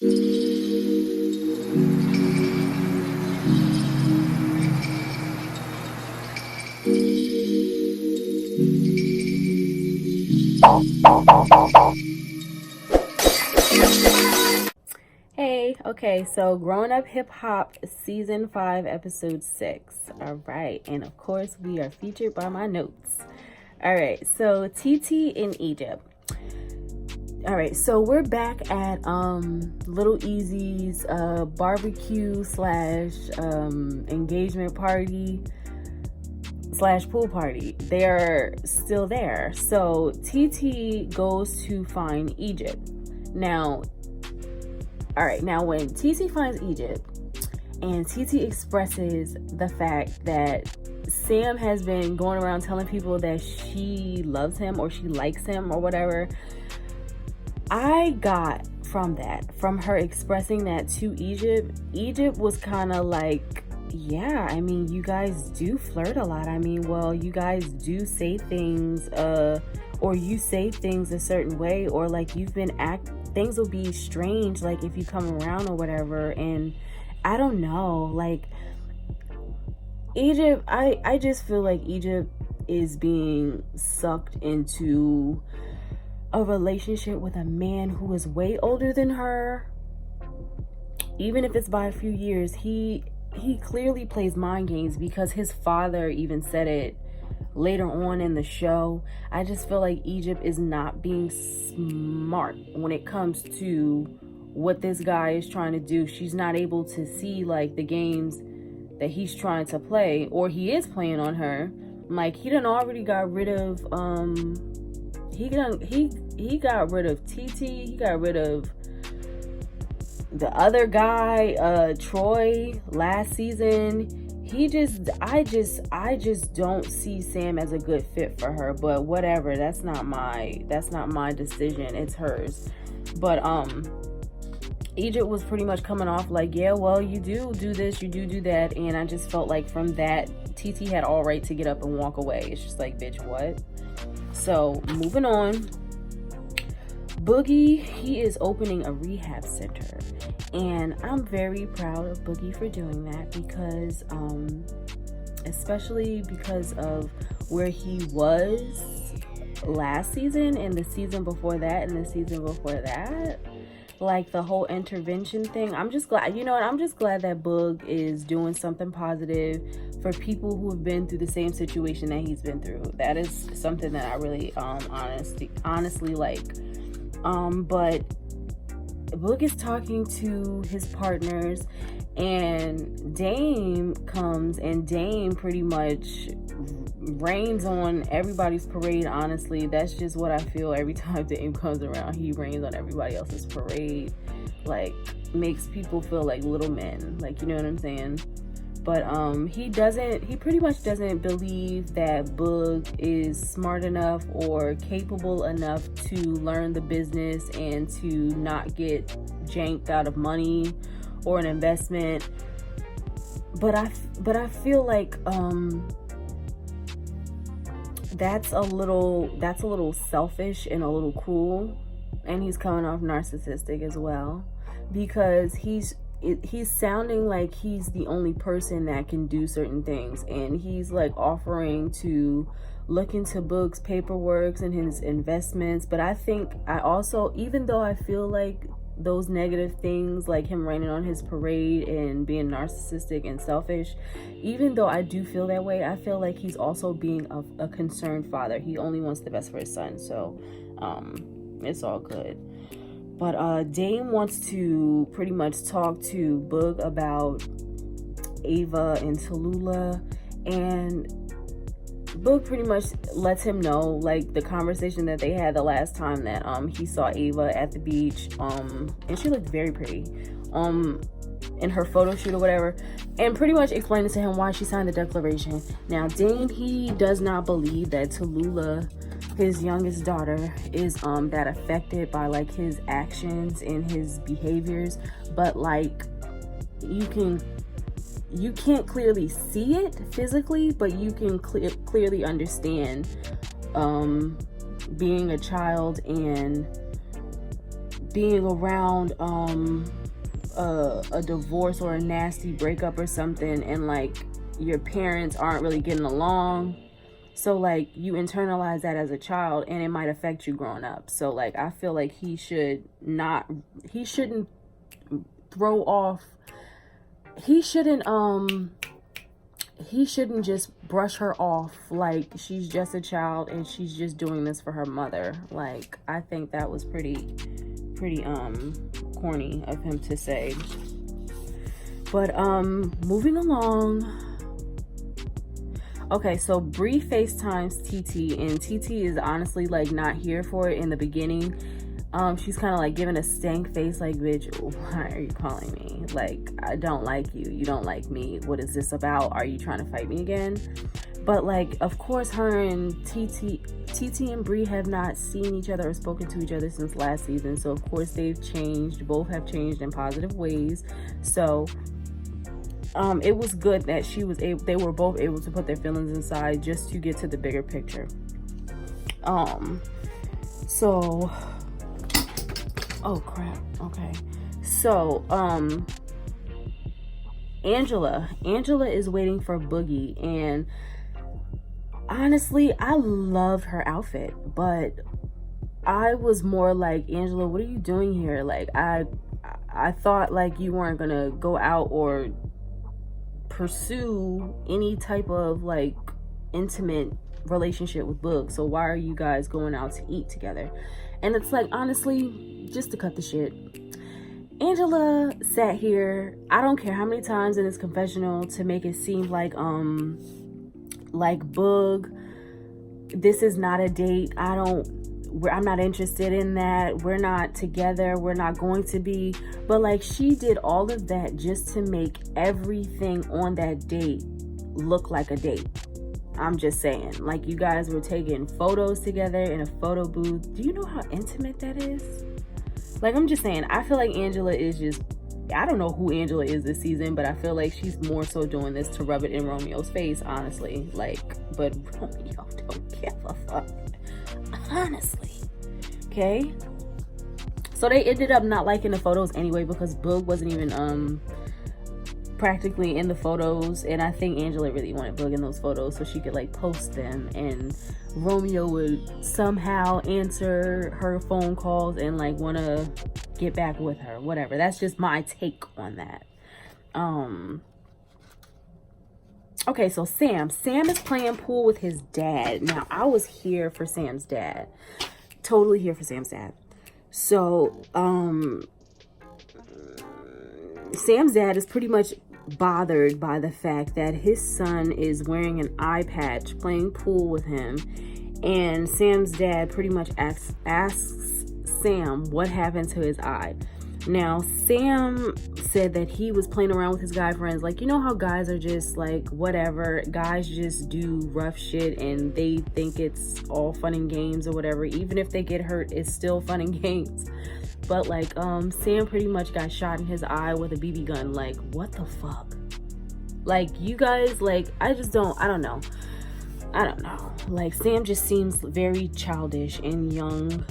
Hey, okay, so Growing Up Hip Hop Season 5, Episode 6. All right, and of course, we are featured by my notes. All right, so TT in Egypt. All right, so we're back at Little Easy's barbecue slash engagement party slash pool party. They're still there. So TT goes to find Egypt. Now, when TT finds Egypt and TT expresses the fact that Sam has been going around telling people that she loves him or she likes him or whatever, I got from her expressing that to Egypt was kind of like, yeah, I mean, you guys do flirt a lot. I mean, well, you guys do say things, or you say things a certain way, or like things will be strange, like if you come around or whatever. And I don't know, like Egypt, I just feel like Egypt is being sucked into a relationship with a man who is way older than her. Even if it's by a few years, he clearly plays mind games, because his father even said it later on in the show. I just feel like Egypt is not being smart when it comes to what this guy is trying to do. She's not able to see like the games that he's trying to play, or he is playing on her. Like, he done already got rid of he got rid of TT, he got rid of the other guy, Troy, last season. I just don't see Sam as a good fit for her, but whatever, that's not my decision, it's hers. But Egypt was pretty much coming off like, yeah, well, you do this, you do that, and I just felt like from that, TT had all right to get up and walk away. It's just like, bitch, what? So, moving on. Boogie, he is opening a rehab center, and I'm very proud of Boogie for doing that, because especially because of where he was last season and the season before that and the season before that, like the whole intervention thing. I'm just glad, I'm just glad that Boog is doing something positive for people who have been through the same situation that he's been through. That is something that I really honestly like. But Boog is talking to his partners, and Dame comes, and Dame pretty much rains on everybody's parade. Honestly, that's just what I feel every time Dame comes around. He rains on everybody else's parade, like makes people feel like little men, like, you know what I'm saying? But he pretty much doesn't believe that Boog is smart enough or capable enough to learn the business and to not get janked out of money or an investment. But I feel like that's a little selfish and a little cruel, and he's coming off narcissistic as well, because he's sounding like he's the only person that can do certain things, and he's like offering to look into Boog's paperwork and his investments. But I also, even though I feel like those negative things, like him raining on his parade and being narcissistic and selfish, even though I do feel that way, I feel like he's also being a concerned father. He only wants the best for his son, so it's all good. But Dame wants to pretty much talk to Boog about Ava and Tallulah, and Boog pretty much lets him know, like, the conversation that they had the last time that he saw Ava at the beach, and she looked very pretty in her photo shoot or whatever, and pretty much explaining to him why she signed the declaration. Now, Dame, he does not believe that Tallulah, his youngest daughter, is that affected by like his actions and his behaviors, but like you can't clearly see it physically, but you can clearly understand being a child and being around a divorce or a nasty breakup or something, and like your parents aren't really getting along. So like you internalize that as a child, and it might affect you growing up. So like I feel like he shouldn't throw off, he shouldn't just brush her off like she's just a child and she's just doing this for her mother. Like I think that was pretty corny of him to say. But moving along. Okay, so Bree FaceTimes TT, and TT is honestly like not here for it in the beginning. She's kind of like giving a stank face, like, bitch, why are you calling me? Like, I don't like you. You don't like me. What is this about? Are you trying to fight me again? But like, of course, her and TT and Bree have not seen each other or spoken to each other since last season. So of course they've changed. Both have changed in positive ways. So it was good that they were both able to put their feelings inside just to get to the bigger picture. So, oh crap. Okay. So, Angela is waiting for Boogie, and honestly, I loved her outfit, but I was more like, Angela, what are you doing here? Like, I thought like you weren't gonna go out or pursue any type of like intimate relationship with Boog, so why are you guys going out to eat together? And it's like, honestly, just to cut the shit, Angela sat here, I don't care how many times in this confessional, to make it seem like Boog, this is not a date. I'm not interested in that. We're not together. We're not going to be. But like, she did all of that just to make everything on that date look like a date. I'm just saying, like, you guys were taking photos together in a photo booth. Do you know how intimate that is? Like, I'm just saying, I feel like Angela is just, I don't know who Angela is this season, but I feel like she's more so doing this to rub it in Romeo's face, honestly. Like, but Romeo don't give a fuck. Honestly. Okay? So they ended up not liking the photos anyway, because Boog wasn't even practically in the photos, and I think Angela really wanted Boog in those photos so she could like post them, and Romeo would somehow answer her phone calls and like want to get back with her, whatever. That's just my take on that. Okay, so Sam is playing pool with his dad. Now, I was here for Sam's dad. Totally here for Sam's dad. So, Sam's dad is pretty much bothered by the fact that his son is wearing an eye patch playing pool with him. And Sam's dad pretty much asks Sam what happened to his eye. Now, Sam said that he was playing around with his guy friends. Like, you know how guys are just like, whatever. Guys just do rough shit and they think it's all fun and games or whatever. Even if they get hurt, it's still fun and games. But like, Sam pretty much got shot in his eye with a BB gun. Like, what the fuck? Like, you guys, like, I don't know. Like, Sam just seems very childish and young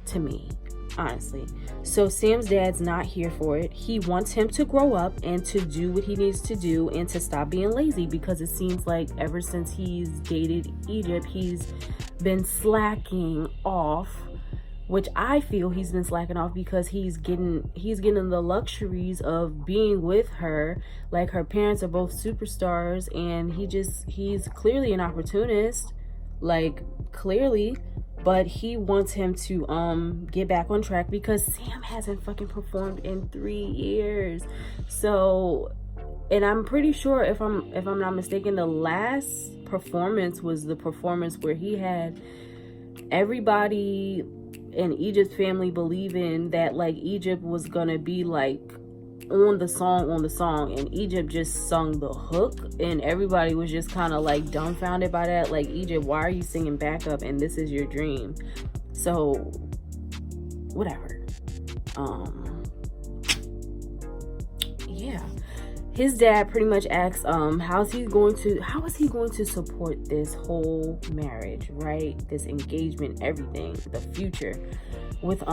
to me, honestly. So Sam's dad's not here for it. He wants him to grow up and to do what he needs to do and to stop being lazy, because it seems like ever since he's dated Egypt, he's been slacking off, which I feel he's been slacking off because he's getting the luxuries of being with her. Like, her parents are both superstars, and he's clearly an opportunist, like, clearly. But he wants him to get back on track because Sam hasn't fucking performed in 3 years. So, and I'm pretty sure, if I'm not mistaken, the last performance was the performance where he had everybody in Egypt's family believing that like Egypt was gonna be like on the song, and Egypt just sung the hook, and everybody was just kind of like dumbfounded by that. Like, Egypt, why are you singing backup and this is your dream? So whatever. Yeah, his dad pretty much asks how is he going to support this whole marriage, right? This engagement, everything, the future. with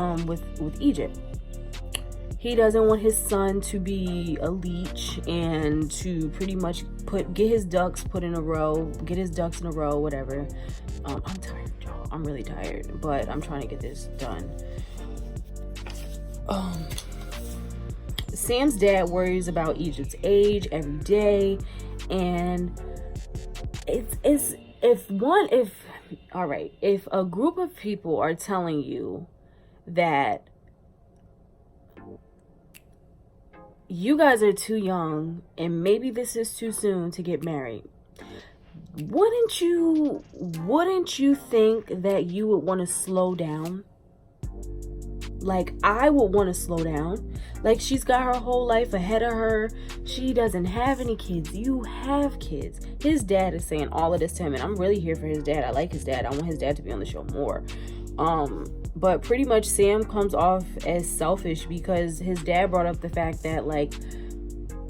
Egypt. He doesn't want his son to be a leech and to pretty much get his ducks in a row, whatever. I'm tired, y'all. I'm really tired, but I'm trying to get this done. Sam's dad worries about Egypt's age every day, and if a group of people are telling you that you guys are too young and maybe this is too soon to get married, wouldn't you think that you would want to slow down? Like, I would want to slow down. Like, she's got her whole life ahead of her. She doesn't have any kids. You have kids. His dad is saying all of this to him, and I'm really here for his dad. I like his dad. I want his dad to be on the show more. But pretty much Sam comes off as selfish because his dad brought up the fact that, like,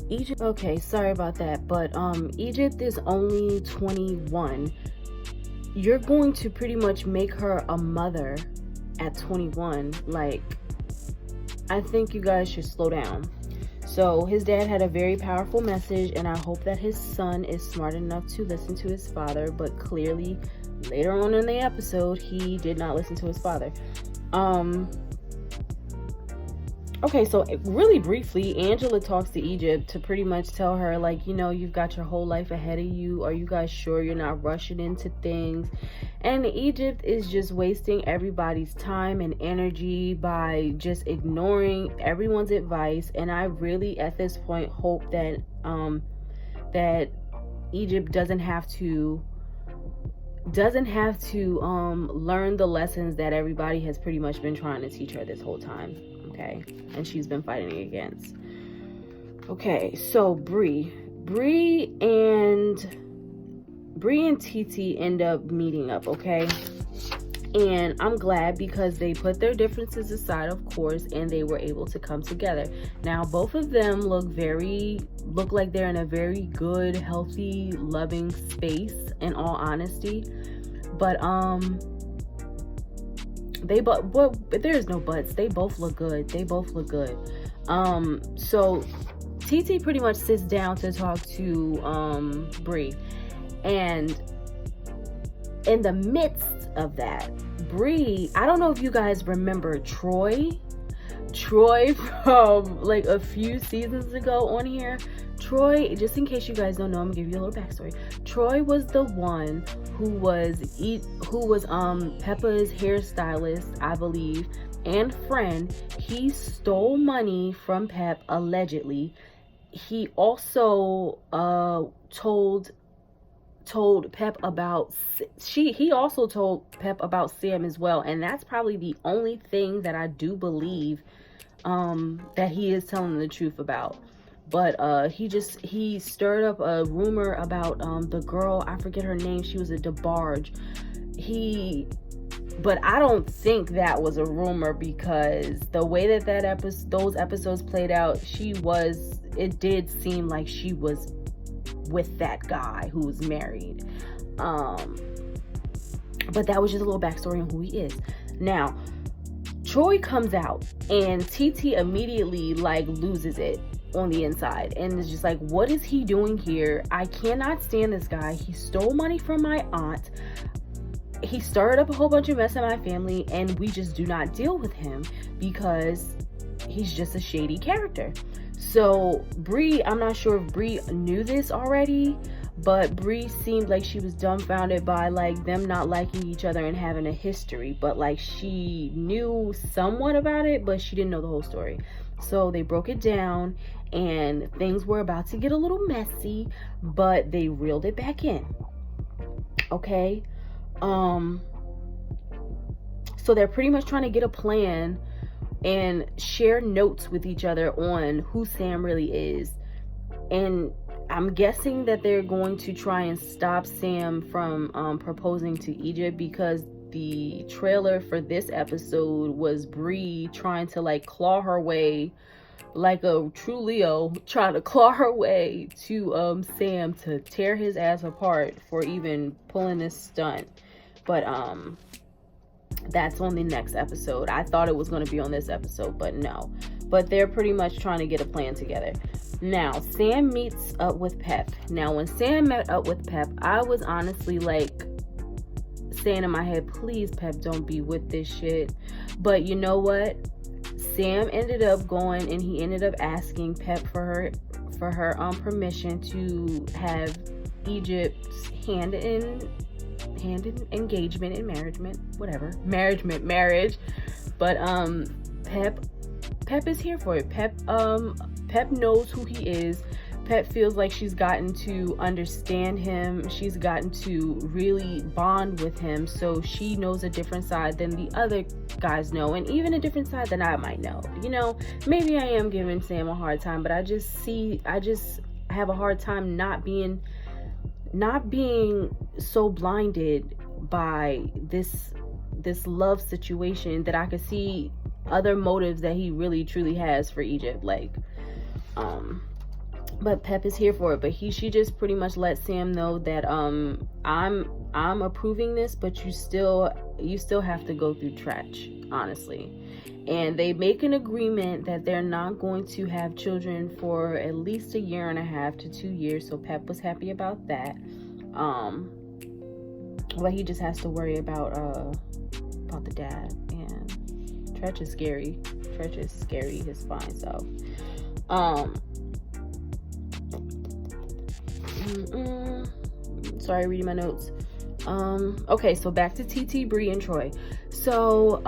Egypt, okay, sorry about that, but Egypt is only 21. You're going to pretty much make her a mother at 21. Like, I think you guys should slow down. So his dad had a very powerful message, and I hope that his son is smart enough to listen to his father, but clearly later on in the episode he did not listen to his father. Okay, so really briefly, Angela talks to Egypt to pretty much tell her, like, you know, you've got your whole life ahead of you. Are you guys sure you're not rushing into things? And Egypt is just wasting everybody's time and energy by just ignoring everyone's advice. And I really, at this point, hope that that Egypt doesn't have to learn the lessons that everybody has pretty much been trying to teach her this whole time. Okay, and she's been fighting against. Okay, so Bree and TT end up meeting up, okay? And I'm glad because they put their differences aside, of course, and they were able to come together. Now, both of them look like they're in a very good, healthy, loving space, in all honesty. But there's no buts. They both look good. So TT pretty much sits down to talk to Bree, and in the midst of that, Bree, I don't know if you guys remember Troy from like a few seasons ago on here. Troy, just in case you guys don't know, I'm gonna give you a little backstory. Troy was the one who was Peppa's hairstylist, I believe, and friend. He stole money from Pep, allegedly. He also told Pep about he also told Pep about Sam as well, and that's probably the only thing that I do believe that he is telling the truth about. But he stirred up a rumor about the girl, I forget her name, she was a DeBarge. But I don't think that was a rumor, because the way that those episodes played out, it did seem like she was with that guy who was married. But that was just a little backstory on who he is. Now, Troy comes out and TT immediately like loses it on the inside and is just like, what is he doing here? I cannot stand this guy. He stole money from my aunt. He stirred up a whole bunch of mess in my family, and we just do not deal with him because he's just a shady character. So Bree, I'm not sure if Bree knew this already, but Bree seemed like she was dumbfounded by like them not liking each other and having a history, but like she knew somewhat about it, but she didn't know the whole story. So they broke it down and things were about to get a little messy, but they reeled it back in. Okay. So they're pretty much trying to get a plan and share notes with each other on who Sam really is. And I'm guessing that they're going to try and stop Sam from proposing to Egypt, because the trailer for this episode was Bree trying to like claw her way, like a true Leo, trying to claw her way to Sam to tear his ass apart for even pulling this stunt. But That's on the next episode. I thought it was going to be on this episode, but no. But they're pretty much trying to get a plan together. Now, Sam meets up with Pep. Now, when Sam met up with Pep, I was honestly like saying in my head, please, Pep, don't be with this shit. But you know what? Sam ended up going and he ended up asking Pep for her permission to have Egypt's hand in engagement and marriage. But Pep is here for it. Pep knows who he is. Pep feels like she's gotten to understand him. She's gotten to really bond with him. So she knows a different side than the other guys know, and even a different side than I might know. You know, maybe I am giving Sam a hard time, but I just have a hard time not being so blinded by this love situation that I could see other motives that he really truly has for Egypt. Like, but Pep is here for it. But she just pretty much let Sam know that I'm approving this, but you still have to go through Tretch, honestly. And they make an agreement that they're not going to have children for at least 1.5 to 2 years. So Pep was happy about that. But he just has to worry about the dad. And Tretch is scary. His fine self. Sorry, reading my notes. Okay, so back to TT, Bree, and Troy. So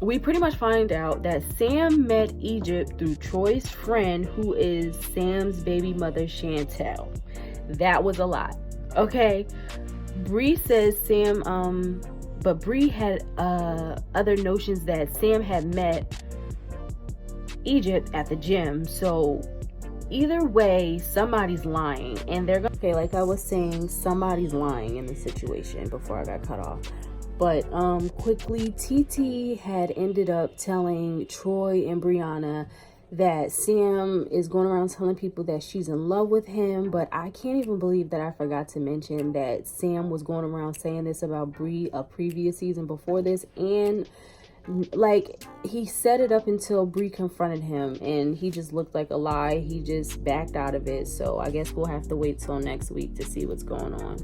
we pretty much find out that Sam met Egypt through Troy's friend, who is Sam's baby mother, Chantel. That was a lot. Okay, Bree says Sam, but Bree had other notions that Sam had met Egypt at the gym. So either way, somebody's lying, and they're gonna, okay, like I was saying, somebody's lying in the situation before I got cut off. But quickly, TT had ended up telling Troy and Brianna that Sam is going around telling people that she's in love with him. But I can't even believe that I forgot to mention that Sam was going around saying this about Bree a previous season before this. And like, he set it up until Bree confronted him, and he just looked like a lie. He just backed out of it. So I guess we'll have to wait till next week to see what's going on.